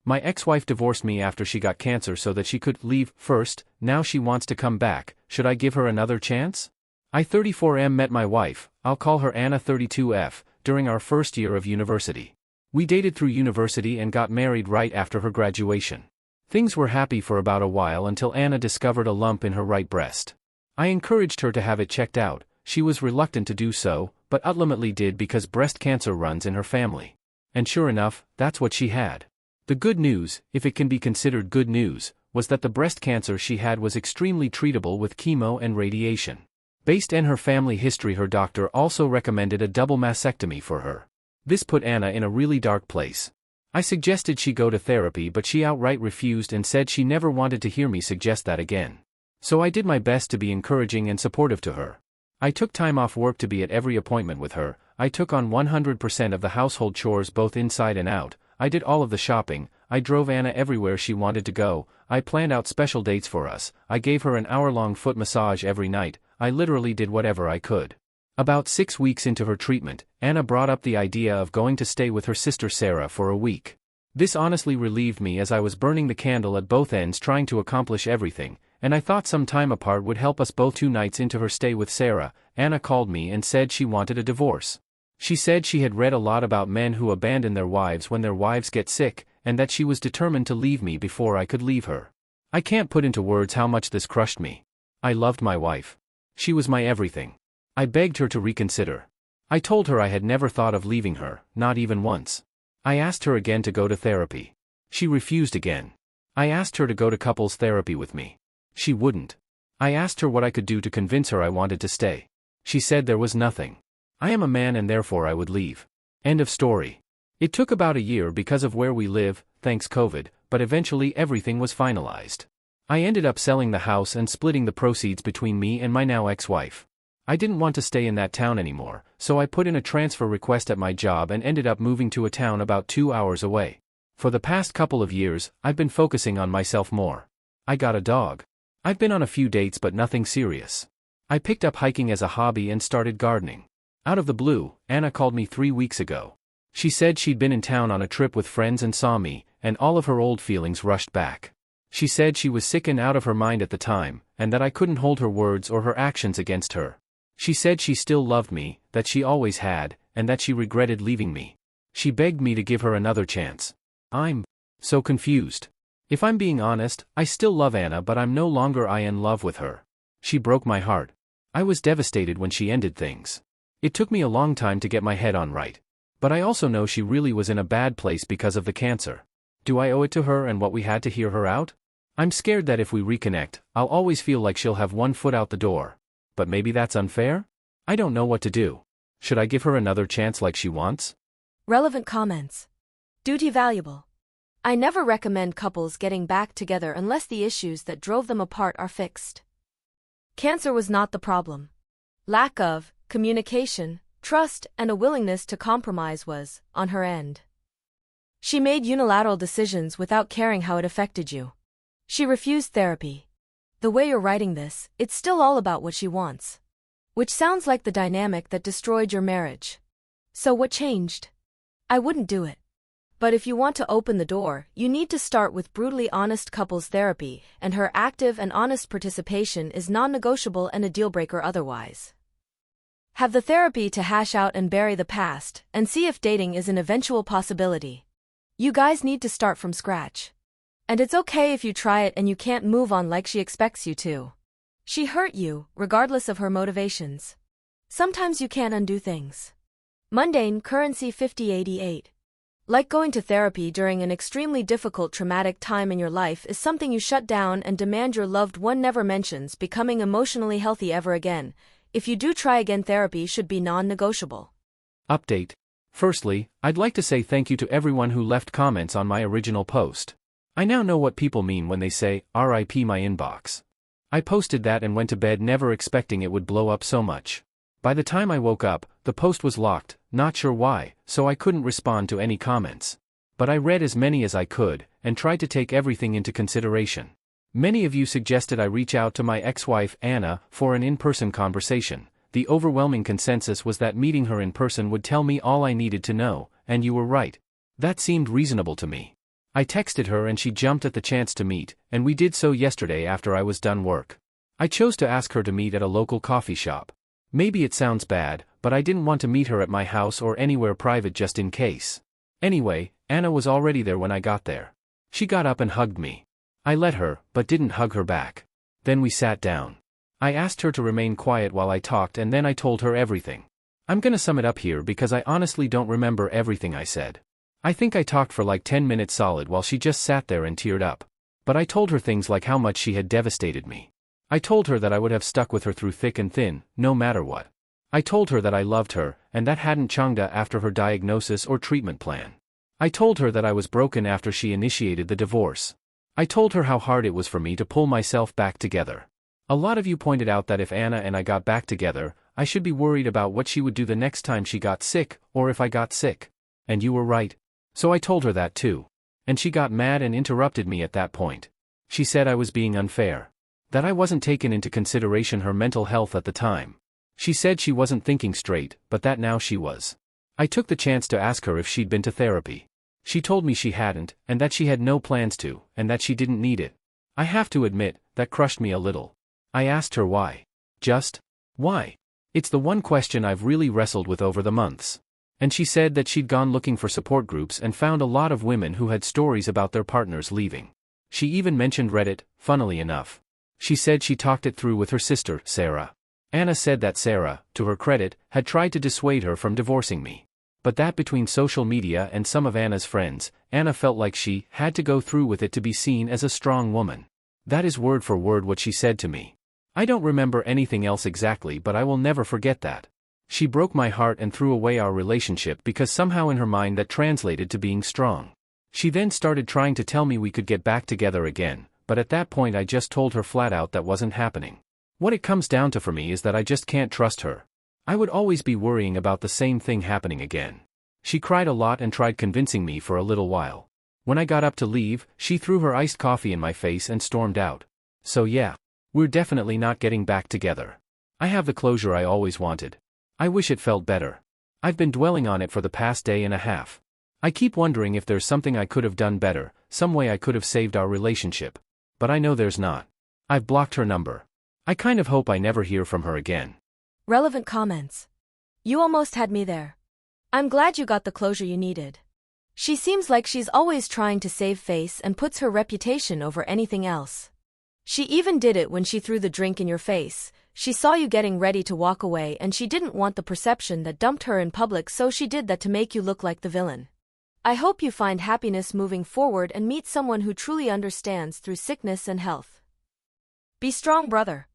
My ex-wife divorced me after she got cancer so that she could leave first. Now she wants to come back. Should I give her another chance? I 34M met my wife, I'll call her Anna 32F, during our first year of university. We dated through university and got married right after her graduation. Things were happy for about a while until Anna discovered a lump in her right breast. I encouraged her to have it checked out. She was reluctant to do so, but ultimately did because breast cancer runs in her family. And sure enough, that's what she had. The good news, if it can be considered good news, was that the breast cancer she had was extremely treatable with chemo and radiation. Based on her family history, her doctor also recommended a double mastectomy for her. This put Anna in a really dark place. I suggested she go to therapy, but she outright refused and said she never wanted to hear me suggest that again. So I did my best to be encouraging and supportive to her. I took time off work to be at every appointment with her. I took on 100% of the household chores both inside and out. I did all of the shopping. I drove Anna everywhere she wanted to go. I planned out special dates for us. I gave her an hour-long foot massage every night. I literally did whatever I could. About 6 weeks into her treatment, Anna brought up the idea of going to stay with her sister Sarah for a week. This honestly relieved me as I was burning the candle at both ends trying to accomplish everything, and I thought some time apart would help us both. 2 nights into her stay with Sarah, Anna called me and said she wanted a divorce. She said she had read a lot about men who abandon their wives when their wives get sick, and that she was determined to leave me before I could leave her. I can't put into words how much this crushed me. I loved my wife. She was my everything. I begged her to reconsider. I told her I had never thought of leaving her, not even once. I asked her again to go to therapy. She refused again. I asked her to go to couples therapy with me. She wouldn't. I asked her what I could do to convince her I wanted to stay. She said there was nothing. I am a man and therefore I would leave. End of story. It took about a year because of where we live, thanks COVID, but eventually everything was finalized. I ended up selling the house and splitting the proceeds between me and my now ex-wife. I didn't want to stay in that town anymore, so I put in a transfer request at my job and ended up moving to a town about 2 hours away. For the past couple of years, I've been focusing on myself more. I got a dog. I've been on a few dates but nothing serious. I picked up hiking as a hobby and started gardening. Out of the blue, Anna called me 3 weeks ago. She said she'd been in town on a trip with friends and saw me, and all of her old feelings rushed back. She said she was sick and out of her mind at the time, and that I couldn't hold her words or her actions against her. She said she still loved me, that she always had, and that she regretted leaving me. She begged me to give her another chance. I'm so confused. If I'm being honest, I still love Anna, but I'm no longer in love with her. She broke my heart. I was devastated when she ended things. It took me a long time to get my head on right. But I also know she really was in a bad place because of the cancer. Do I owe it to her and what we had to hear her out? I'm scared that if we reconnect, I'll always feel like she'll have one foot out the door. But maybe that's unfair? I don't know what to do. Should I give her another chance like she wants? Relevant comments. Duty valuable. I never recommend couples getting back together unless the issues that drove them apart are fixed. Cancer was not the problem. Lack of communication, trust, and a willingness to compromise was on her end. She made unilateral decisions without caring how it affected you. She refused therapy. The way you're writing this, it's still all about what she wants. Which sounds like the dynamic that destroyed your marriage. So what changed? I wouldn't do it. But if you want to open the door, you need to start with brutally honest couples therapy, and her active and honest participation is non-negotiable and a deal-breaker otherwise. Have the therapy to hash out and bury the past, and see if dating is an eventual possibility. You guys need to start from scratch. And it's okay if you try it and you can't move on like she expects you to. She hurt you, regardless of her motivations. Sometimes you can't undo things. Mundane Currency 5088. Like going to therapy during an extremely difficult traumatic time in your life is something you shut down and demand your loved one never mentions becoming emotionally healthy ever again. If you do try again, therapy should be non-negotiable. Update. Firstly, I'd like to say thank you to everyone who left comments on my original post. I now know what people mean when they say, RIP my inbox. I posted that and went to bed never expecting it would blow up so much. By the time I woke up, the post was locked, not sure why, so I couldn't respond to any comments. But I read as many as I could, and tried to take everything into consideration. Many of you suggested I reach out to my ex-wife, Anna, for an in-person conversation. The overwhelming consensus was that meeting her in person would tell me all I needed to know, and you were right. That seemed reasonable to me. I texted her and she jumped at the chance to meet, and we did so yesterday after I was done work. I chose to ask her to meet at a local coffee shop. Maybe it sounds bad, but I didn't want to meet her at my house or anywhere private just in case. Anyway, Anna was already there when I got there. She got up and hugged me. I let her, but didn't hug her back. Then we sat down. I asked her to remain quiet while I talked and then I told her everything. I'm gonna sum it up here because I honestly don't remember everything I said. I think I talked for like 10 minutes solid while she just sat there and teared up. But I told her things like how much she had devastated me. I told her that I would have stuck with her through thick and thin, no matter what. I told her that I loved her, and that hadn't changed after her diagnosis or treatment plan. I told her that I was broken after she initiated the divorce. I told her how hard it was for me to pull myself back together. A lot of you pointed out that if Anna and I got back together, I should be worried about what she would do the next time she got sick, or if I got sick. And you were right. So I told her that too. And she got mad and interrupted me at that point. She said I was being unfair. That I wasn't taking into consideration her mental health at the time. She said she wasn't thinking straight, but that now she was. I took the chance to ask her if she'd been to therapy. She told me she hadn't, and that she had no plans to, and that she didn't need it. I have to admit, that crushed me a little. I asked her why. Just, why? It's the one question I've really wrestled with over the months. And she said that she'd gone looking for support groups and found a lot of women who had stories about their partners leaving. She even mentioned Reddit, funnily enough. She said she talked it through with her sister, Sarah. Anna said that Sarah, to her credit, had tried to dissuade her from divorcing me. But that between social media and some of Anna's friends, Anna felt like she had to go through with it to be seen as a strong woman. That is word for word what she said to me. I don't remember anything else exactly, but I will never forget that. She broke my heart and threw away our relationship because somehow in her mind that translated to being strong. She then started trying to tell me we could get back together again, but at that point I just told her flat out that wasn't happening. What it comes down to for me is that I just can't trust her. I would always be worrying about the same thing happening again. She cried a lot and tried convincing me for a little while. When I got up to leave, she threw her iced coffee in my face and stormed out. So yeah, we're definitely not getting back together. I have the closure I always wanted. I wish it felt better. I've been dwelling on it for the past day and a half. I keep wondering if there's something I could have done better, some way I could have saved our relationship. But I know there's not. I've blocked her number. I kind of hope I never hear from her again. Relevant comments. You almost had me there. I'm glad you got the closure you needed. She seems like she's always trying to save face and puts her reputation over anything else. She even did it when she threw the drink in your face. She saw you getting ready to walk away and she didn't want the perception that dumped her in public, so she did that to make you look like the villain. I hope you find happiness moving forward and meet someone who truly understands through sickness and health. Be strong, brother.